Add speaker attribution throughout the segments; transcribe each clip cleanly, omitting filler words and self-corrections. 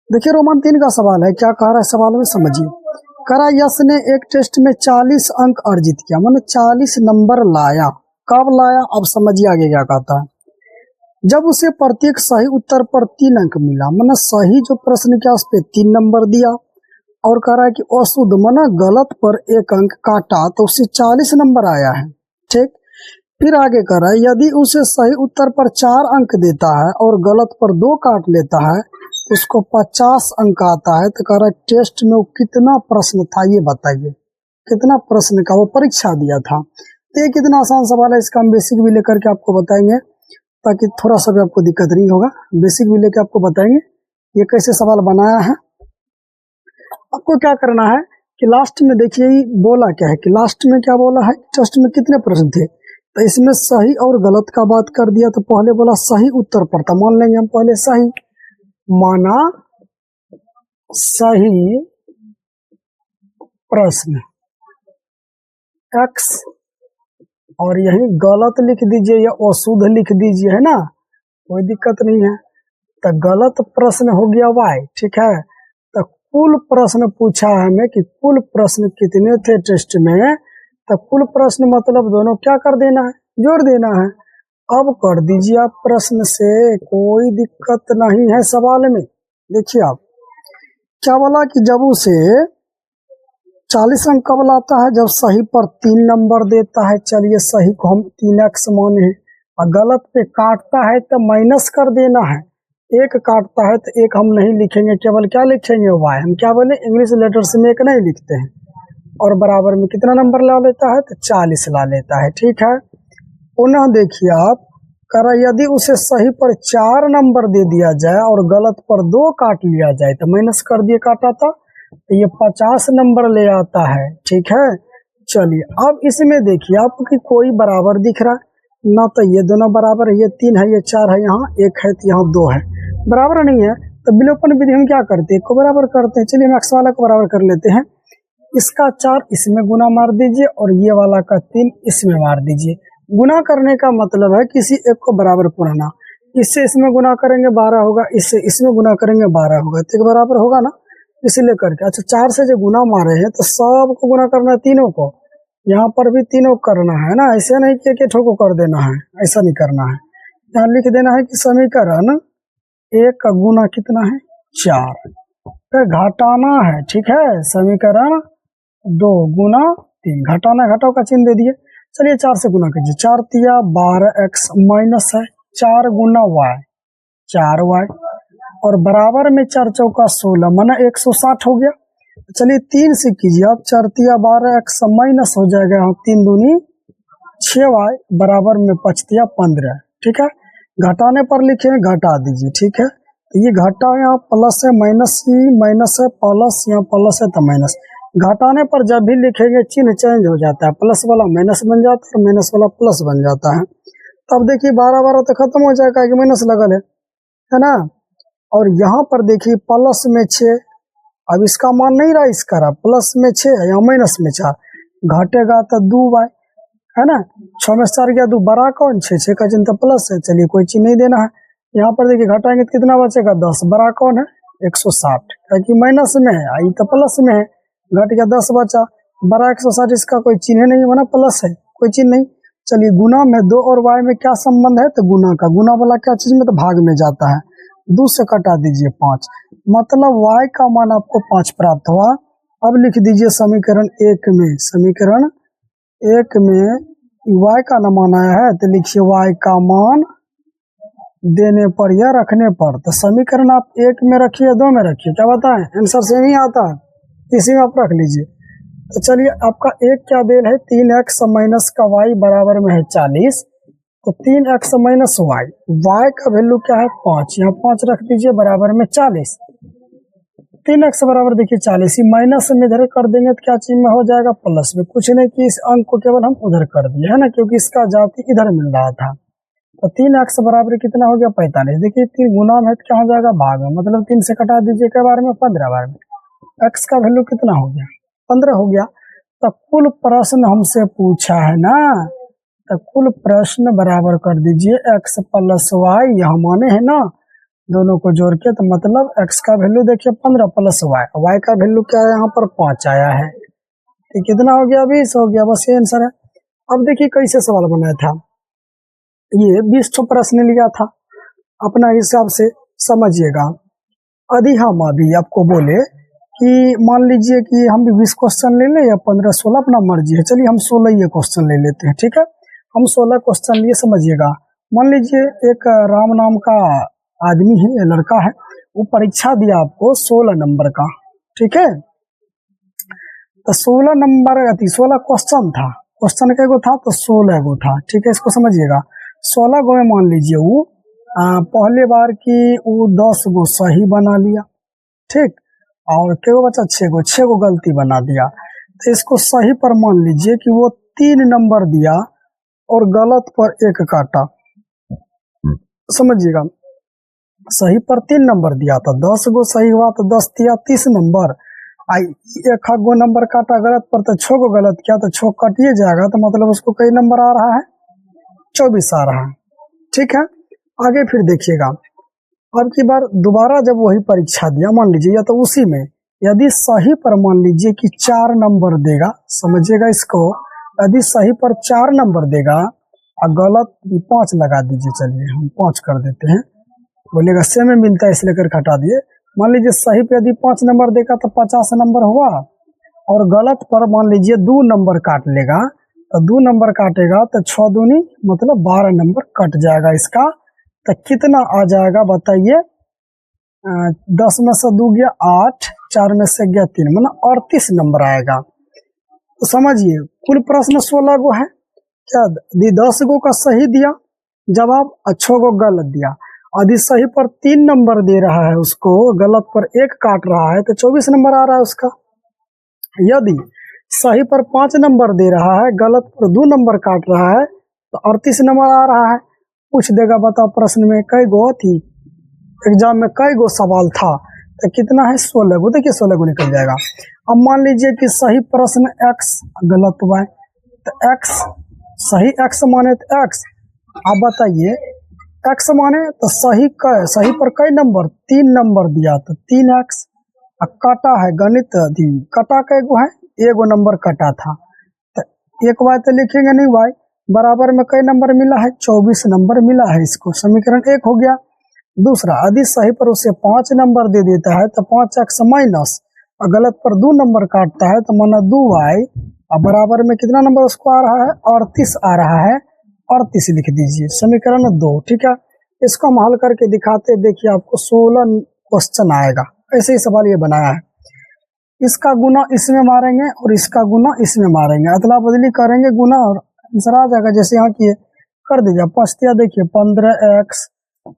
Speaker 1: देखिए रोमन 3 का सवाल है, क्या कह रहा है सवाल में समझिए। कह रहा यश ने एक टेस्ट में 40 अंक अर्जित किया, मतलब 40 नंबर लाया। कब लाया, अब समझिए आगे क्या कहता है। जब उसे प्रत्येक सही उत्तर पर 3 अंक मिला, मतलब सही जो प्रश्न किया उस पर 3 नंबर दिया, और कह रहा है कि अशुद्ध माना गलत पर 1 अंक काटा तो उसे 40 नंबर आया है। ठीक, फिर आगे कह रहा है यदि उसे सही उत्तर पर 4 अंक देता है और गलत पर 2 काट लेता है तो उसको 50 अंक आता है। तो कह रहा है टेस्ट में वो कितना प्रश्न था ये बताइए, कितना प्रश्न का वो परीक्षा दिया था। तो ये कितना आसान सवाल है, इसका हम बेसिक भी लेकर के आपको बताएंगे ताकि थोड़ा सा भी आपको दिक्कत नहीं होगा। बेसिक भी लेकर आपको बताएंगे ये कैसे सवाल बनाया है। आपको क्या करना है कि लास्ट में देखिए बोला क्या है, कि लास्ट में क्या बोला है, टेस्ट में कितने प्रश्न थे। तो इसमें सही और गलत का बात कर दिया, तो पहले बोला सही उत्तर पर था, मान लेंगे हम पहले सही, माना सही प्रश्न x, और यही गलत लिख दीजिए या अशुद्ध लिख दीजिए, है ना, कोई दिक्कत नहीं है। तो गलत प्रश्न हो गया y, ठीक है। तो कुल प्रश्न पूछा है हमें कि कुल प्रश्न कितने थे टेस्ट में, तो कुल प्रश्न मतलब दोनों क्या कर देना है, जोड़ देना है। अब कर दीजिए आप प्रश्न से, कोई दिक्कत नहीं है सवाल में। देखिए आप क्या बोला कि जब उसे 40 अंक कब लाता है, जब सही पर 3 नंबर देता है। चलिए सही को हम 3x माने हैं, और गलत पे काटता है तो माइनस कर देना है। 1 काटता है तो 1 हम नहीं लिखेंगे, केवल क्या लिखेंगे y। हम क्या बोले, इंग्लिश लेटर्स में 1 नहीं लिखते हैं। और बराबर में कितना नंबर ला लेता है, तो 40 ला लेता है। ठीक है, पुनः देखिए आप, कर यदि उसे सही पर 4 नंबर दे दिया जाए और गलत पर 2 काट लिया जाए, तो माइनस कर दिए काटा था, तो ये 50 नंबर ले आता है। ठीक है, चलिए अब इसमें देखिए आपकी कोई बराबर दिख रहा है ना, तो ये दोनों बराबर है, ये 3 है, ये 4 है, यहाँ 1 है, तो यहाँ 2 है, बराबर नहीं है। तो विलोपन विधि हम क्या करते हैं, को बराबर करते हैं। चलिए हम x वाला को बराबर कर लेते हैं। इसका 4 इसमें गुना मार दीजिए और ये वाला का 3 इसमें मार दीजिए। गुना करने का मतलब है किसी एक को बराबर पुराना, इससे इसमें गुना करेंगे 12 होगा, इससे इसमें गुना करेंगे 12 होगा, तो एक बराबर होगा ना, इसलिए करके। अच्छा 4 से जो गुना मारे हैं तो सबको गुना करना है, तीनों को, यहाँ पर भी तीनों करना है ना, ऐसे नहीं कि एक ठो को कर देना है, ऐसा नहीं करना है। यहाँ लिख देना है कि समीकरण 1 का गुना कितना है, 4, फिर घटाना है। ठीक है, समीकरण 2 गुना 3, घटाना घटाओ का चिन्ह दे दिए। चलिए 4 से गुना कीजिए, 4 तिया 12x माइनस है 4 गुना y, 4y, और बराबर में 4 चौका 16 माना 160 हो गया। चलिए 3 से कीजिए आप, 4 तिया 12x माइनस हो जाएगा, यहाँ 3 दूनी 6y, बराबर में 5 तिया 15। ठीक है, घटाने पर लिखे घटा दीजिए। ठीक है, तो ये घटा यहाँ प्लस है, माइनस ही माइनस है, प्लस यहाँ प्लस है तो माइनस। घटाने पर जब भी लिखेंगे चिन्ह चेंज हो जाता है, प्लस वाला माइनस बन जाता है और माइनस वाला प्लस बन जाता है। तब देखिए 12 तो खत्म हो जाएगा कि माइनस लगल है ना। और यहाँ पर देखिए प्लस में 6, अब इसका मान नहीं रहा, इसका रहा प्लस में 6 या माइनस में 4, घटेगा तो 2y, है ना। 6 में 4 गया 2, बड़ा कौन 6 का चिन्ह तो प्लस है। चलिए कोई चिन्ह नहीं देना है। यहाँ पर देखिए घटाएंगे तो कितना बचेगा 10, बड़ा कौन है 160, क्योंकि माइनस में है, आई तो प्लस में है, घट गया 10 बचा, बड़ा 160, इसका कोई चिन्ह नहीं बना, प्लस है, कोई चिन्ह नहीं। चलिए गुना में 2 और y में क्या संबंध है, तो गुना का, गुना वाला क्या चीज में, तो भाग में जाता है, 2 से कटा दीजिए 5, मतलब y का मान आपको 5 प्राप्त हुआ। अब लिख दीजिए समीकरण 1 में, समीकरण 1 में y का न मान आया है, तो लिखिए y का मान देने पर या रखने पर। तो समीकरण आप 1 में रखिए 2 में रखिए, क्या बताएं, आंसर सेम ही आता है, इसी में आप रख लीजिए। तो चलिए आपका 1 क्या देल है, 3x माइनस का y बराबर में है 40, तो 3x माइनस y, y का वैल्यू क्या है 5, यहाँ 5 रख दीजिए बराबर में 40, 3x बराबर देखिए 40, ही माइनस में इधर कर देंगे तो क्या चीज में हो जाएगा, प्लस में। कुछ नहीं कि इस अंक को केवल हम उधर कर दिए, है ना, क्योंकि इसका जाति इधर मिल रहा था। तो 3x बराबर कितना हो गया 45, देखिए 3 गुना में क्या हो जाएगा भाग में, मतलब 3 से कटा दीजिए के बार में 15 बार में, x का वैल्यू कितना हो गया 15 हो गया। तो कुल प्रश्न हमसे पूछा है ना, तो कुल प्रश्न बराबर कर दीजिए x प्लस y, यहाँ माने है ना, दोनों को जोड़ के, तो मतलब x का वैल्यू देखिए 15 प्लस y का वैल्यू क्या है यहाँ पर 5 आया है। तो कितना हो गया, 20 हो गया। बस ये आंसर है। अब देखिए कैसे सवाल बनाया था, ये 20 ठो प्रश्न लिया था, अपना हिसाब से समझिएगा। यदि हम अभी आपको बोले कि मान लीजिए कि हम भी 20 क्वेश्चन ले लें या 15-16, अपना मर्जी है। चलिए हम 16 ये क्वेश्चन ले लेते हैं, ठीक है। हम 16 क्वेश्चन लिए, समझिएगा। मान लीजिए एक राम नाम का आदमी है या लड़का है, वो परीक्षा दिया आपको 16 नंबर का, ठीक है। तो 16 नंबर 16 क्वेश्चन था, क्वेश्चन के गो था तो 16 गो था, ठीक है। इसको समझिएगा। 16 गो में मान लीजिए वो पहले बार की वो 10 गो सही बना लिया, ठीक, और क्या बचा 6 गो गलती बना दिया। तो इसको सही पर मान लीजिए कि वो 3 नंबर दिया और गलत पर 1 काटा, समझिएगा। सही पर 3 नंबर दिया था, 10 गो सही हुआ तो 10 दिया 30 नंबर। आई 1 गो नंबर काटा गलत पर, तो 6 गो गलत किया तो 6 कटिए जाएगा, तो मतलब उसको कई नंबर आ रहा है, 24 आ रहा है, ठीक है। आगे फिर देखिएगा, अब की बार दोबारा जब वही परीक्षा दिया, मान लीजिए या तो उसी में, यदि सही पर मान लीजिए कि 4 नंबर देगा, समझिएगा इसको। यदि सही पर 4 नंबर देगा और गलत 5 लगा दीजिए, चलिए हम 5 कर देते हैं। बोलेगा से में मिलता है इसलिए कर हटा दिए। मान लीजिए सही पे यदि 5 नंबर देगा तो 50 नंबर हुआ, और गलत पर मान लीजिए 2 नंबर काट लेगा, तो 2 नंबर काटेगा तो 6 दूनी मतलब 12 नंबर कट जाएगा इसका। तो कितना आ जाएगा बताइए, 10 में से 2 गया 8, 4 में से गया 3, मतलब 38 नंबर आएगा। तो समझिए कुल प्रश्न 16 गो है, क्या 10 गो का सही दिया जवाब और 6 गो गलत दिया। यदि सही पर 3 नंबर दे रहा है उसको, गलत पर 1 काट रहा है, तो 24 नंबर आ रहा है उसका। यदि सही पर 5 नंबर दे रहा है, गलत पर 2 नंबर काट रहा है, तो 38 नंबर आ रहा है। पूछ देगा बताओ प्रश्न में कई गो थी, एग्जाम में कई गो सवाल था, तो कितना है 16 गो। देखिए 16 गो निकल जाएगा। अब मान लीजिए कि सही प्रश्न x, गलत y, तो x सही x माने तो x। आप बताइए x माने तो सही पर कई नंबर, 3 नंबर दिया तो 3x। काटा है गणित कटा कई गो है, 1 गो नंबर कटा था, तो 1 y तो लिखेंगे नहीं, y बराबर में कई नंबर मिला है, 24 नंबर मिला है। इसको समीकरण 1 हो गया। दूसरा, यदि सही पर उसे 5 नंबर दे देता है तो 5x माइनस, और गलत पर 2 नंबर काटता है तो माना 2y, और बराबर में कितना नंबर उसको आ रहा है, 38 आ रहा है। 38 लिख दीजिए, समीकरण 2, ठीक है। इसको हम हल करके दिखाते, देखिए आपको 16 क्वेश्चन आएगा। ऐसे ही सवाल ये बनाया है, इसका गुना इसमें मारेंगे और इसका गुना इसमें मारेंगे, अदला बदली करेंगे, गुना और आंसर आ जाएगा। जैसे यहाँ किए कर दीजिए। पश्तिया देखिए 15x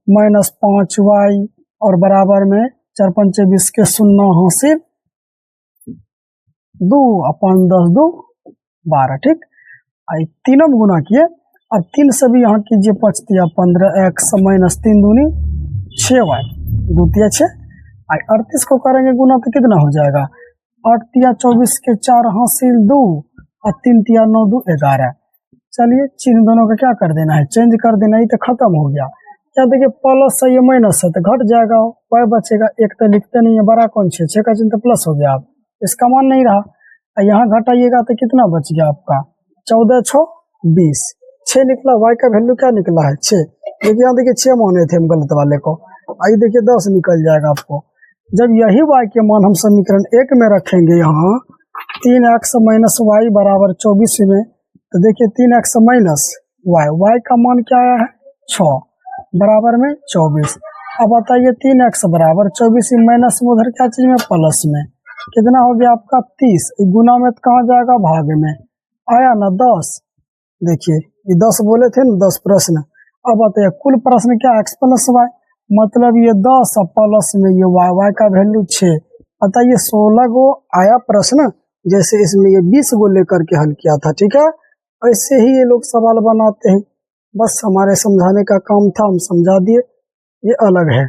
Speaker 1: माइनस 5y और बराबर में 4 5 20 के 0 हासिल 2 अपन 10 2 12, ठीक। तीनों में गुना किए और 3 से भी यहाँ कीजिए, पचतिया 15x माइनस 3 दूनी 6y, 2 तिया 6। 38 को करेंगे गुना तो कितना हो जाएगा, 8 तिया 24 के 4 हासिल 2 और 3 तिया 9 2 11। चलिए चिन्ह दोनों का क्या कर देना है, चेंज कर देना, ही तो खत्म हो गया। क्या देखिए प्लस है, ये माइनस है तो घट जाएगा, y बचेगा। 1 तो लिखते नहीं है, बड़ा कौन 6 का चिन्ह तो प्लस हो गया, आप इसका मान नहीं रहा। यहाँ घटाइएगा तो कितना बच गया आपका, 14 6 20, 6 निकला। y का वैल्यू क्या निकला है 6। देखिए यहाँ देखिए 6 माने थे हम गलत वाले को, आई देखिए 10 निकल जाएगा आपको। जब यही y के मान हम समीकरण 1 में रखेंगे, यहाँ 3x माइनस वाई बराबर 24 में, तो देखिए 3x माइनस y का मान क्या आया है 6 बराबर में 24। अब बताइए 3x बराबर 24 माइनस में उधर क्या चीज में प्लस में, कितना हो गया आपका 30। गुना में तो कहाँ जाएगा, भाग में आया ना 10। देखिए ये 10 बोले थे ना 10 प्रश्न। अब बताइए कुल प्रश्न क्या x प्लस वाई, मतलब ये 10 प्लस में ये y का वैल्यू 6। बताइए 16 गो आया प्रश्न, जैसे इसमें ये 20 गो लेकर के हल किया था, ठीक है। ऐसे ही ये लोग सवाल बनाते हैं, बस हमारे समझाने का काम था, हम समझा दिए, ये अलग है।